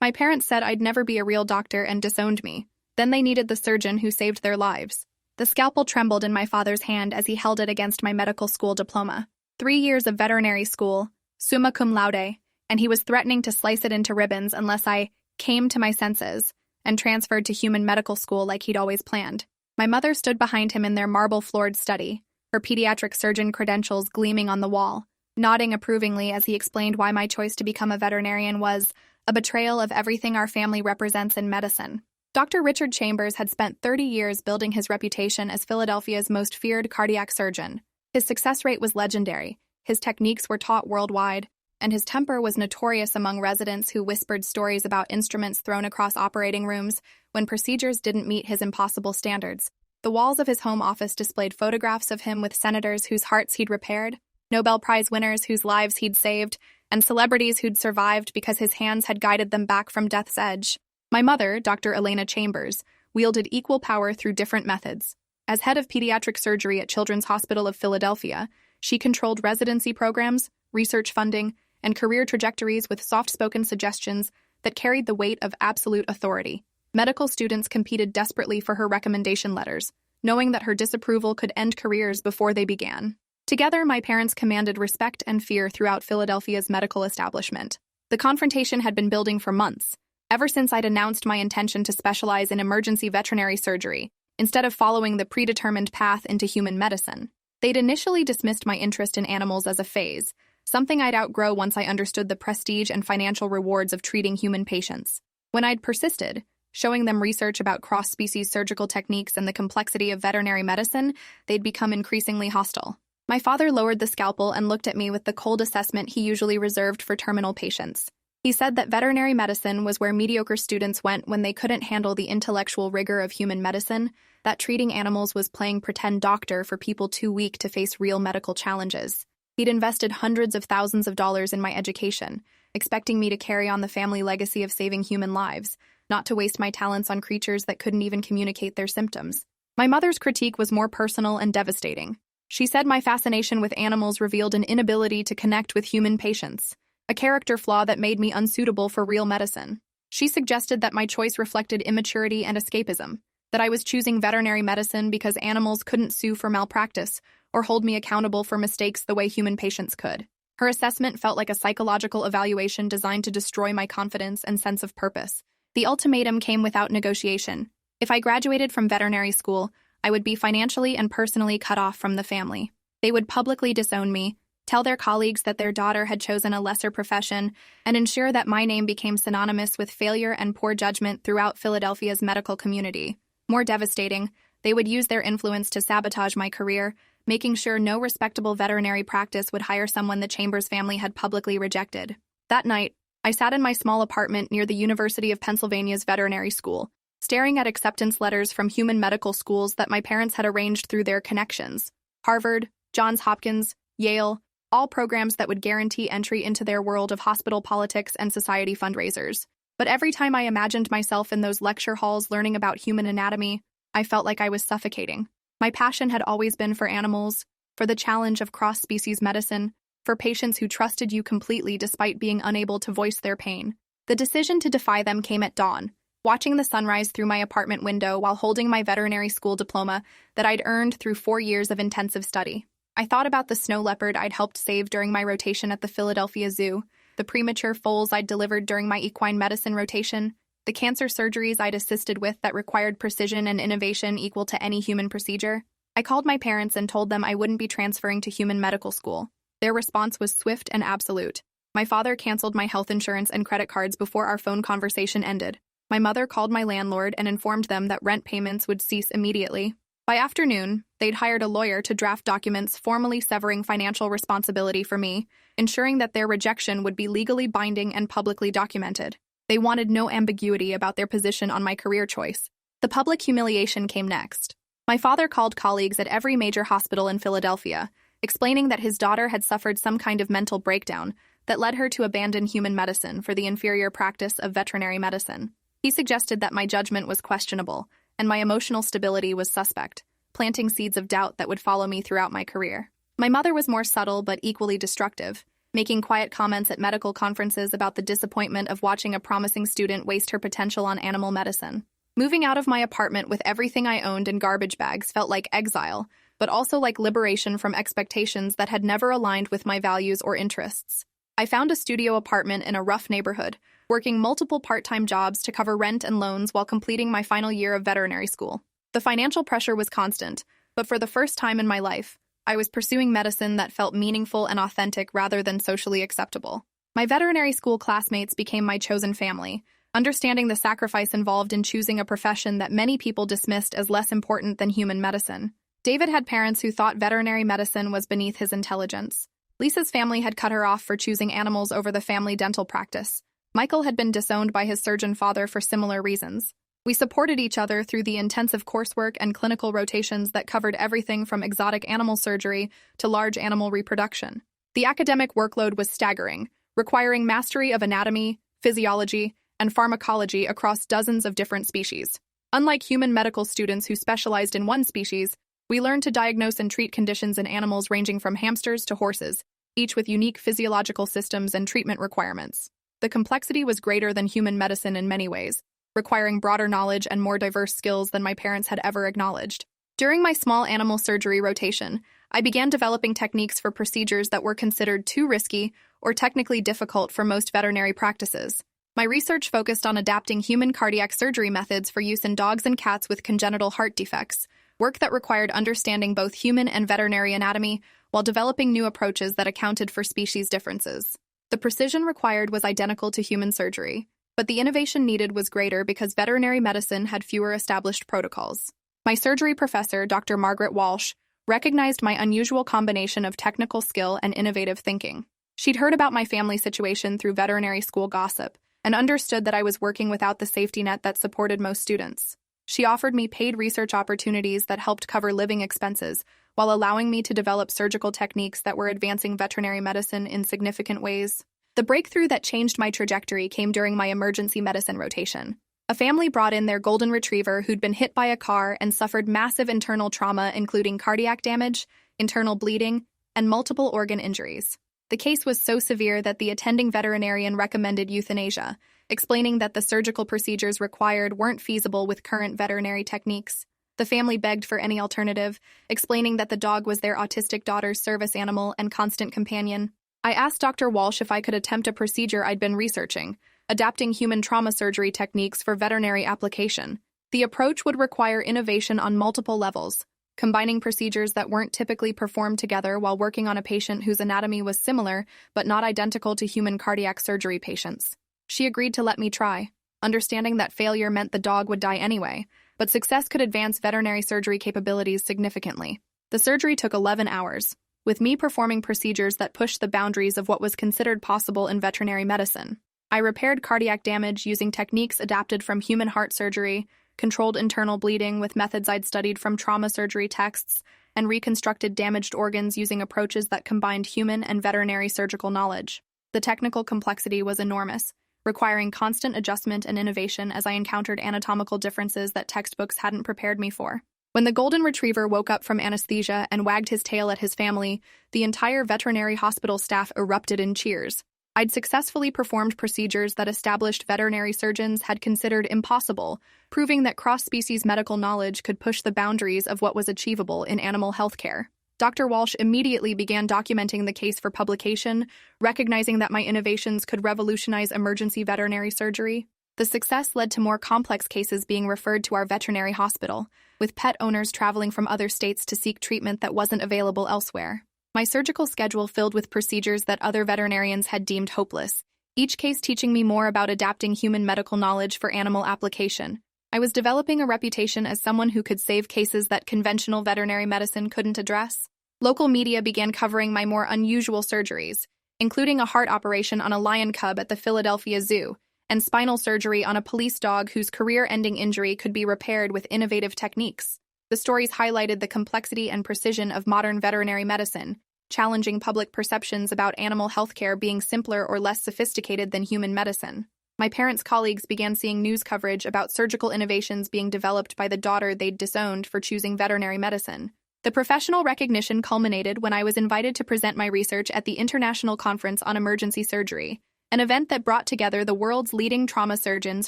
My parents said I'd never be a real doctor and disowned me. Then they needed the surgeon who saved their lives. The scalpel trembled in my father's hand as he held it against my medical school diploma. 3 years of veterinary school, summa cum laude, and he was threatening to slice it into ribbons unless I came to my senses and transferred to human medical school like he'd always planned. My mother stood behind him in their marble-floored study, her pediatric surgeon credentials gleaming on the wall, nodding approvingly as he explained why my choice to become a veterinarian was a betrayal of everything our family represents in medicine. Dr. Richard Chambers had spent 30 years building his reputation as Philadelphia's most feared cardiac surgeon. His success rate was legendary, his techniques were taught worldwide, and his temper was notorious among residents who whispered stories about instruments thrown across operating rooms when procedures didn't meet his impossible standards. The walls of his home office displayed photographs of him with senators whose hearts he'd repaired, Nobel Prize winners whose lives he'd saved, and celebrities who'd survived because his hands had guided them back from death's edge. My mother, Dr. Elena Chambers, wielded equal power through different methods. As head of pediatric surgery at Children's Hospital of Philadelphia, she controlled residency programs, research funding, and career trajectories with soft-spoken suggestions that carried the weight of absolute authority. Medical students competed desperately for her recommendation letters, knowing that her disapproval could end careers before they began. Together, my parents commanded respect and fear throughout Philadelphia's medical establishment. The confrontation had been building for months, ever since I'd announced my intention to specialize in emergency veterinary surgery, instead of following the predetermined path into human medicine. They'd initially dismissed my interest in animals as a phase, something I'd outgrow once I understood the prestige and financial rewards of treating human patients. When I'd persisted, showing them research about cross-species surgical techniques and the complexity of veterinary medicine, they'd become increasingly hostile. My father lowered the scalpel and looked at me with the cold assessment he usually reserved for terminal patients. He said that veterinary medicine was where mediocre students went when they couldn't handle the intellectual rigor of human medicine, that treating animals was playing pretend doctor for people too weak to face real medical challenges. He'd invested hundreds of thousands of dollars in my education, expecting me to carry on the family legacy of saving human lives, not to waste my talents on creatures that couldn't even communicate their symptoms. My mother's critique was more personal and devastating. She said my fascination with animals revealed an inability to connect with human patients, a character flaw that made me unsuitable for real medicine. She suggested that my choice reflected immaturity and escapism, that I was choosing veterinary medicine because animals couldn't sue for malpractice or hold me accountable for mistakes the way human patients could. Her assessment felt like a psychological evaluation designed to destroy my confidence and sense of purpose. The ultimatum came without negotiation. If I graduated from veterinary school, I would be financially and personally cut off from the family. They would publicly disown me, tell their colleagues that their daughter had chosen a lesser profession, and ensure that my name became synonymous with failure and poor judgment throughout Philadelphia's medical community. More devastating, they would use their influence to sabotage my career, making sure no respectable veterinary practice would hire someone the Chambers family had publicly rejected. That night, I sat in my small apartment near the University of Pennsylvania's veterinary school, staring at acceptance letters from human medical schools that my parents had arranged through their connections. Harvard, Johns Hopkins, Yale, all programs that would guarantee entry into their world of hospital politics and society fundraisers. But every time I imagined myself in those lecture halls learning about human anatomy, I felt like I was suffocating. My passion had always been for animals, for the challenge of cross-species medicine, for patients who trusted you completely despite being unable to voice their pain. The decision to defy them came at dawn, watching the sunrise through my apartment window while holding my veterinary school diploma that I'd earned through 4 years of intensive study. I thought about the snow leopard I'd helped save during my rotation at the Philadelphia Zoo, the premature foals I'd delivered during my equine medicine rotation, the cancer surgeries I'd assisted with that required precision and innovation equal to any human procedure. I called my parents and told them I wouldn't be transferring to human medical school. Their response was swift and absolute. My father canceled my health insurance and credit cards before our phone conversation ended. My mother called my landlord and informed them that rent payments would cease immediately. By afternoon, they'd hired a lawyer to draft documents formally severing financial responsibility for me, ensuring that their rejection would be legally binding and publicly documented. They wanted no ambiguity about their position on my career choice. The public humiliation came next. My father called colleagues at every major hospital in Philadelphia, explaining that his daughter had suffered some kind of mental breakdown that led her to abandon human medicine for the inferior practice of veterinary medicine. He suggested that my judgment was questionable, and my emotional stability was suspect, planting seeds of doubt that would follow me throughout my career. My mother was more subtle but equally destructive. making quiet comments at medical conferences about the disappointment of watching a promising student waste her potential on animal medicine. Moving out of my apartment with everything I owned in garbage bags felt like exile, but also like liberation from expectations that had never aligned with my values or interests. I found a studio apartment in a rough neighborhood, working multiple part-time jobs to cover rent and loans while completing my final year of veterinary school. The financial pressure was constant, but for the first time in my life, I was pursuing medicine that felt meaningful and authentic rather than socially acceptable. My veterinary school classmates became my chosen family, understanding the sacrifice involved in choosing a profession that many people dismissed as less important than human medicine. David had parents who thought veterinary medicine was beneath his intelligence. Lisa's family had cut her off for choosing animals over the family dental practice. Michael had been disowned by his surgeon father for similar reasons. We supported each other through the intensive coursework and clinical rotations that covered everything from exotic animal surgery to large animal reproduction. The academic workload was staggering, requiring mastery of anatomy, physiology, and pharmacology across dozens of different species. Unlike human medical students who specialized in one species, we learned to diagnose and treat conditions in animals ranging from hamsters to horses, each with unique physiological systems and treatment requirements. The complexity was greater than human medicine in many ways, requiring broader knowledge and more diverse skills than my parents had ever acknowledged. During my small animal surgery rotation, I began developing techniques for procedures that were considered too risky or technically difficult for most veterinary practices. My research focused on adapting human cardiac surgery methods for use in dogs and cats with congenital heart defects, work that required understanding both human and veterinary anatomy while developing new approaches that accounted for species differences. The precision required was identical to human surgery, but the innovation needed was greater because veterinary medicine had fewer established protocols. My surgery professor, Dr. Margaret Walsh, recognized my unusual combination of technical skill and innovative thinking. She'd heard about my family situation through veterinary school gossip and understood that I was working without the safety net that supported most students. She offered me paid research opportunities that helped cover living expenses, while allowing me to develop surgical techniques that were advancing veterinary medicine in significant ways. The breakthrough that changed my trajectory came during my emergency medicine rotation. A family brought in their golden retriever who'd been hit by a car and suffered massive internal trauma, including cardiac damage, internal bleeding, and multiple organ injuries. The case was so severe that the attending veterinarian recommended euthanasia, explaining that the surgical procedures required weren't feasible with current veterinary techniques. The family begged for any alternative, explaining that the dog was their autistic daughter's service animal and constant companion. I asked Dr. Walsh if I could attempt a procedure I'd been researching, adapting human trauma surgery techniques for veterinary application. The approach would require innovation on multiple levels, combining procedures that weren't typically performed together while working on a patient whose anatomy was similar but not identical to human cardiac surgery patients. She agreed to let me try, understanding that failure meant the dog would die anyway, but success could advance veterinary surgery capabilities significantly. The surgery took 11 hours, with me performing procedures that pushed the boundaries of what was considered possible in veterinary medicine. I repaired cardiac damage using techniques adapted from human heart surgery, controlled internal bleeding with methods I'd studied from trauma surgery texts, and reconstructed damaged organs using approaches that combined human and veterinary surgical knowledge. The technical complexity was enormous, requiring constant adjustment and innovation as I encountered anatomical differences that textbooks hadn't prepared me for. When the golden retriever woke up from anesthesia and wagged his tail at his family, the entire veterinary hospital staff erupted in cheers. I'd successfully performed procedures that established veterinary surgeons had considered impossible, proving that cross-species medical knowledge could push the boundaries of what was achievable in animal healthcare. Dr. Walsh immediately began documenting the case for publication, recognizing that my innovations could revolutionize emergency veterinary surgery. The success led to more complex cases being referred to our veterinary hospital, with pet owners traveling from other states to seek treatment that wasn't available elsewhere. My surgical schedule filled with procedures that other veterinarians had deemed hopeless, each case teaching me more about adapting human medical knowledge for animal application. I was developing a reputation as someone who could save cases that conventional veterinary medicine couldn't address. Local media began covering my more unusual surgeries, including a heart operation on a lion cub at the Philadelphia Zoo, and spinal surgery on a police dog whose career-ending injury could be repaired with innovative techniques. The stories highlighted the complexity and precision of modern veterinary medicine, challenging public perceptions about animal healthcare being simpler or less sophisticated than human medicine. My parents' colleagues began seeing news coverage about surgical innovations being developed by the daughter they'd disowned for choosing veterinary medicine, The professional recognition culminated when I was invited to present my research at the International Conference on Emergency Surgery, an event that brought together the world's leading trauma surgeons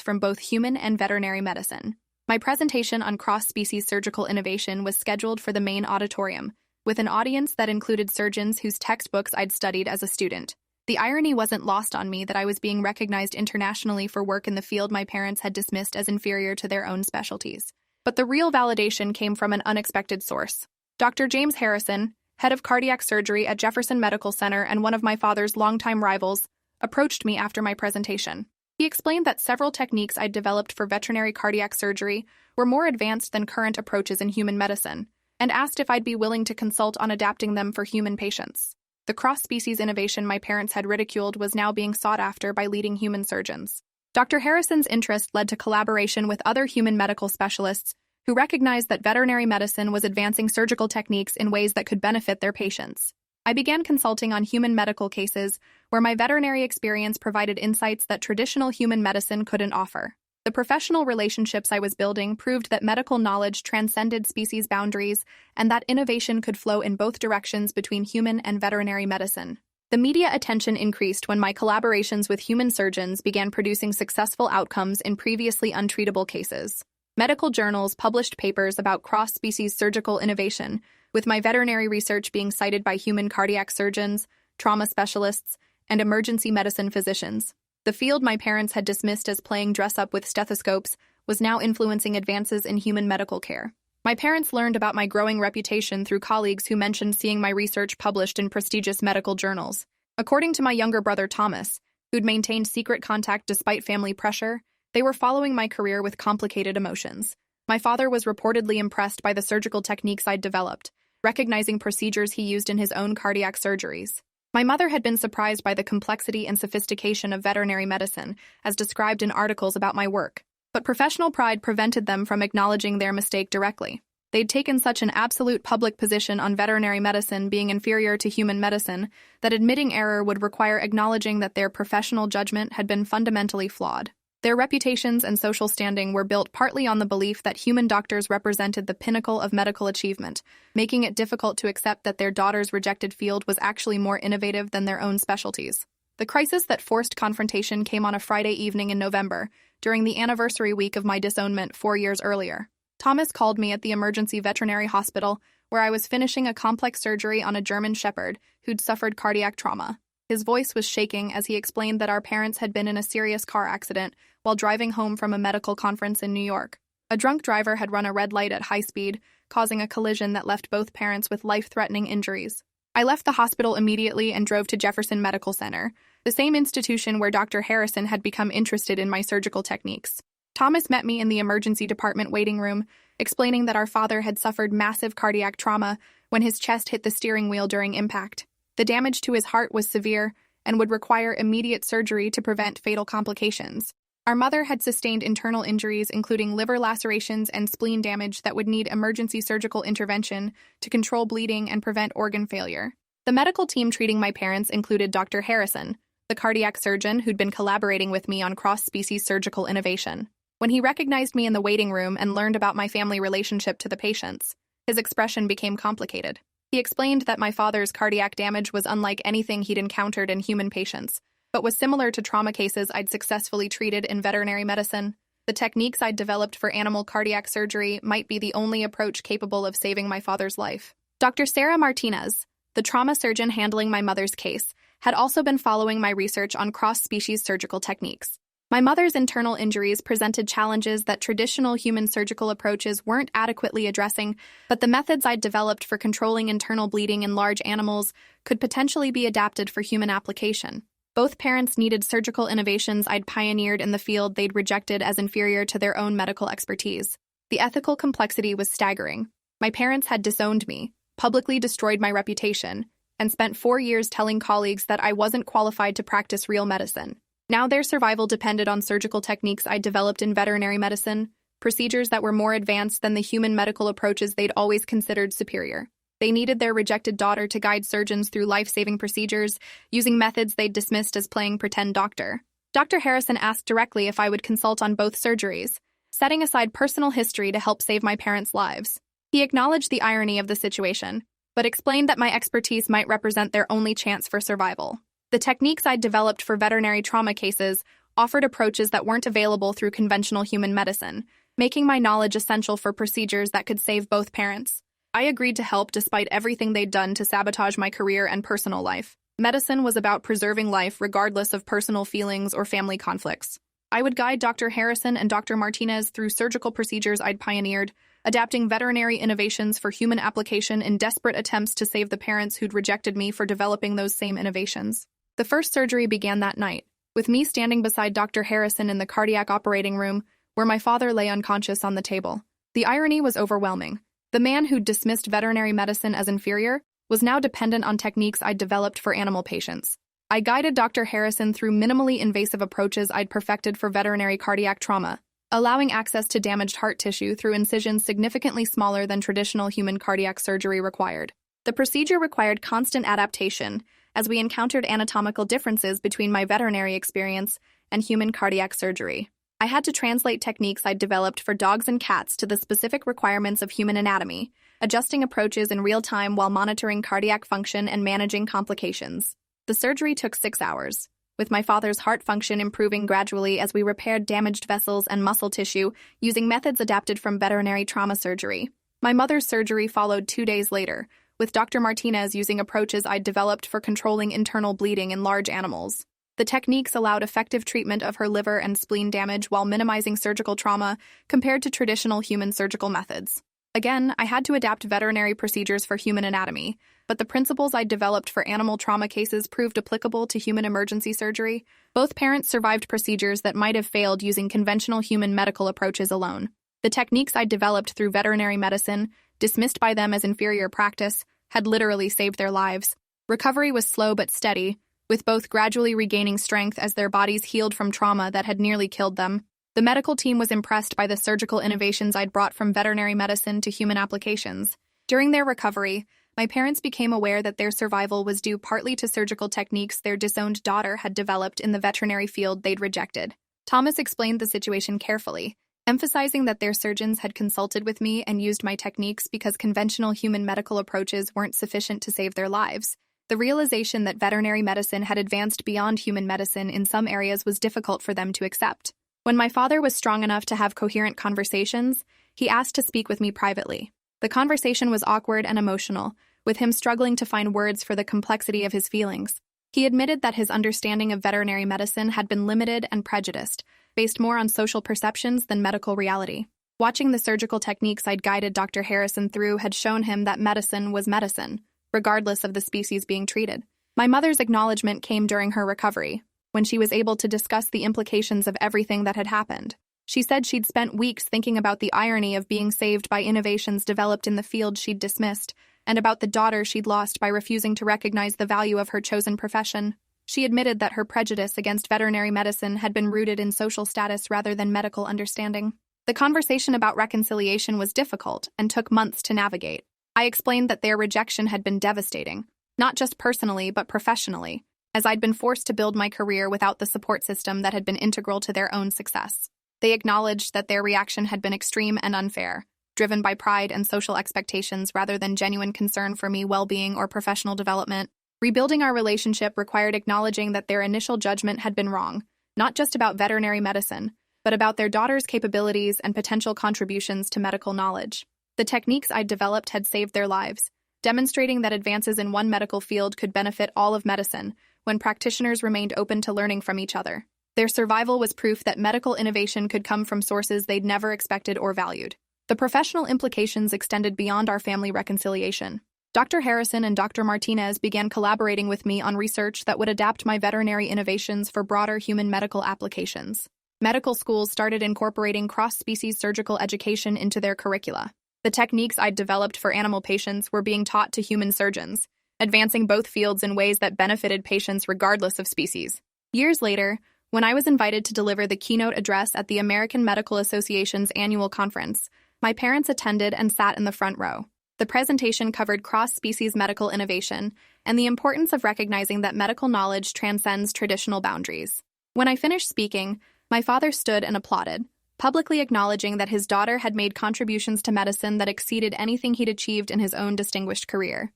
from both human and veterinary medicine. My presentation on cross-species surgical innovation was scheduled for the main auditorium, with an audience that included surgeons whose textbooks I'd studied as a student. The irony wasn't lost on me that I was being recognized internationally for work in the field my parents had dismissed as inferior to their own specialties. But the real validation came from an unexpected source. Dr. James Harrison, head of cardiac surgery at Jefferson Medical Center and one of my father's longtime rivals, approached me after my presentation. He explained that several techniques I'd developed for veterinary cardiac surgery were more advanced than current approaches in human medicine, and asked if I'd be willing to consult on adapting them for human patients. The cross-species innovation my parents had ridiculed was now being sought after by leading human surgeons. Dr. Harrison's interest led to collaboration with other human medical specialists who recognized that veterinary medicine was advancing surgical techniques in ways that could benefit their patients. I began consulting on human medical cases where my veterinary experience provided insights that traditional human medicine couldn't offer. The professional relationships I was building proved that medical knowledge transcended species boundaries and that innovation could flow in both directions between human and veterinary medicine. The media attention increased when my collaborations with human surgeons began producing successful outcomes in previously untreatable cases. Medical journals published papers about cross-species surgical innovation, with my veterinary research being cited by human cardiac surgeons, trauma specialists, and emergency medicine physicians. The field my parents had dismissed as playing dress-up with stethoscopes was now influencing advances in human medical care. My parents learned about my growing reputation through colleagues who mentioned seeing my research published in prestigious medical journals. According to my younger brother Thomas, who'd maintained secret contact despite family pressure, they were following my career with complicated emotions. My father was reportedly impressed by the surgical techniques I'd developed, recognizing procedures he used in his own cardiac surgeries. My mother had been surprised by the complexity and sophistication of veterinary medicine, as described in articles about my work. But professional pride prevented them from acknowledging their mistake directly. They'd taken such an absolute public position on veterinary medicine being inferior to human medicine that admitting error would require acknowledging that their professional judgment had been fundamentally flawed. Their reputations and social standing were built partly on the belief that human doctors represented the pinnacle of medical achievement, making it difficult to accept that their daughter's rejected field was actually more innovative than their own specialties. The crisis that forced confrontation came on a Friday evening in November, during the anniversary week of my disownment 4 years earlier. Thomas called me at the emergency veterinary hospital, where I was finishing a complex surgery on a German shepherd who'd suffered cardiac trauma. His voice was shaking as he explained that our parents had been in a serious car accident while driving home from a medical conference in New York. A drunk driver had run a red light at high speed, causing a collision that left both parents with life-threatening injuries. I left the hospital immediately and drove to Jefferson Medical Center, the same institution where Dr. Harrison had become interested in my surgical techniques. Thomas met me in the emergency department waiting room, explaining that our father had suffered massive cardiac trauma when his chest hit the steering wheel during impact. The damage to his heart was severe and would require immediate surgery to prevent fatal complications. Our mother had sustained internal injuries, including liver lacerations and spleen damage that would need emergency surgical intervention to control bleeding and prevent organ failure. The medical team treating my parents included Dr. Harrison, the cardiac surgeon who'd been collaborating with me on cross-species surgical innovation. When he recognized me in the waiting room and learned about my family relationship to the patients, his expression became complicated. He explained that my father's cardiac damage was unlike anything he'd encountered in human patients, but was similar to trauma cases I'd successfully treated in veterinary medicine. The techniques I'd developed for animal cardiac surgery might be the only approach capable of saving my father's life. Dr. Sarah Martinez, the trauma surgeon handling my mother's case, had also been following my research on cross-species surgical techniques. My mother's internal injuries presented challenges that traditional human surgical approaches weren't adequately addressing, but the methods I'd developed for controlling internal bleeding in large animals could potentially be adapted for human application. Both parents needed surgical innovations I'd pioneered in the field they'd rejected as inferior to their own medical expertise. The ethical complexity was staggering. My parents had disowned me, publicly destroyed my reputation, and spent 4 years telling colleagues that I wasn't qualified to practice real medicine. Now their survival depended on surgical techniques I'd developed in veterinary medicine, procedures that were more advanced than the human medical approaches they'd always considered superior. They needed their rejected daughter to guide surgeons through life-saving procedures, using methods they'd dismissed as playing pretend doctor. Dr. Harrison asked directly if I would consult on both surgeries, setting aside personal history to help save my parents' lives. He acknowledged the irony of the situation, but explained that my expertise might represent their only chance for survival. The techniques I'd developed for veterinary trauma cases offered approaches that weren't available through conventional human medicine, making my knowledge essential for procedures that could save both parents. I agreed to help despite everything they'd done to sabotage my career and personal life. Medicine was about preserving life regardless of personal feelings or family conflicts. I would guide Dr. Harrison and Dr. Martinez through surgical procedures I'd pioneered, adapting veterinary innovations for human application in desperate attempts to save the parents who'd rejected me for developing those same innovations. The first surgery began that night, with me standing beside Dr. Harrison in the cardiac operating room, where my father lay unconscious on the table. The irony was overwhelming. The man who'd dismissed veterinary medicine as inferior was now dependent on techniques I'd developed for animal patients. I guided Dr. Harrison through minimally invasive approaches I'd perfected for veterinary cardiac trauma, allowing access to damaged heart tissue through incisions significantly smaller than traditional human cardiac surgery required. The procedure required constant adaptation, as we encountered anatomical differences between my veterinary experience and human cardiac surgery. I had to translate techniques I'd developed for dogs and cats to the specific requirements of human anatomy, adjusting approaches in real time while monitoring cardiac function and managing complications. The surgery took 6 hours, with my father's heart function improving gradually as we repaired damaged vessels and muscle tissue using methods adapted from veterinary trauma surgery. My mother's surgery followed 2 days later, with Dr. Martinez using approaches I'd developed for controlling internal bleeding in large animals. The techniques allowed effective treatment of her liver and spleen damage while minimizing surgical trauma compared to traditional human surgical methods. Again, I had to adapt veterinary procedures for human anatomy, but the principles I'd developed for animal trauma cases proved applicable to human emergency surgery. Both parents survived procedures that might have failed using conventional human medical approaches alone. The techniques I'd developed through veterinary medicine, dismissed by them as inferior practice, had literally saved their lives. Recovery was slow but steady, with both gradually regaining strength as their bodies healed from trauma that had nearly killed them. The medical team was impressed by the surgical innovations I'd brought from veterinary medicine to human applications. During their recovery, my parents became aware that their survival was due partly to surgical techniques their disowned daughter had developed in the veterinary field they'd rejected. Thomas explained the situation carefully, emphasizing that their surgeons had consulted with me and used my techniques because conventional human medical approaches weren't sufficient to save their lives. The realization that veterinary medicine had advanced beyond human medicine in some areas was difficult for them to accept. When my father was strong enough to have coherent conversations, he asked to speak with me privately. The conversation was awkward and emotional, with him struggling to find words for the complexity of his feelings. He admitted that his understanding of veterinary medicine had been limited and prejudiced, based more on social perceptions than medical reality. Watching the surgical techniques I'd guided Dr. Harrison through had shown him that medicine was medicine, regardless of the species being treated. My mother's acknowledgement came during her recovery, when she was able to discuss the implications of everything that had happened. She said she'd spent weeks thinking about the irony of being saved by innovations developed in the field she'd dismissed, and about the daughter she'd lost by refusing to recognize the value of her chosen profession. She admitted that her prejudice against veterinary medicine had been rooted in social status rather than medical understanding. The conversation about reconciliation was difficult and took months to navigate. I explained that their rejection had been devastating, not just personally but professionally, as I'd been forced to build my career without the support system that had been integral to their own success. They acknowledged that their reaction had been extreme and unfair, driven by pride and social expectations rather than genuine concern for me well-being or professional development. Rebuilding our relationship required acknowledging that their initial judgment had been wrong, not just about veterinary medicine, but about their daughter's capabilities and potential contributions to medical knowledge. The techniques I'd developed had saved their lives, demonstrating that advances in one medical field could benefit all of medicine when practitioners remained open to learning from each other. Their survival was proof that medical innovation could come from sources they'd never expected or valued. The professional implications extended beyond our family reconciliation. Dr. Harrison and Dr. Martinez began collaborating with me on research that would adapt my veterinary innovations for broader human medical applications. Medical schools started incorporating cross-species surgical education into their curricula. The techniques I'd developed for animal patients were being taught to human surgeons, advancing both fields in ways that benefited patients regardless of species. Years later, when I was invited to deliver the keynote address at the American Medical Association's annual conference, my parents attended and sat in the front row. The presentation covered cross-species medical innovation and the importance of recognizing that medical knowledge transcends traditional boundaries. When I finished speaking, my father stood and applauded, publicly acknowledging that his daughter had made contributions to medicine that exceeded anything he'd achieved in his own distinguished career.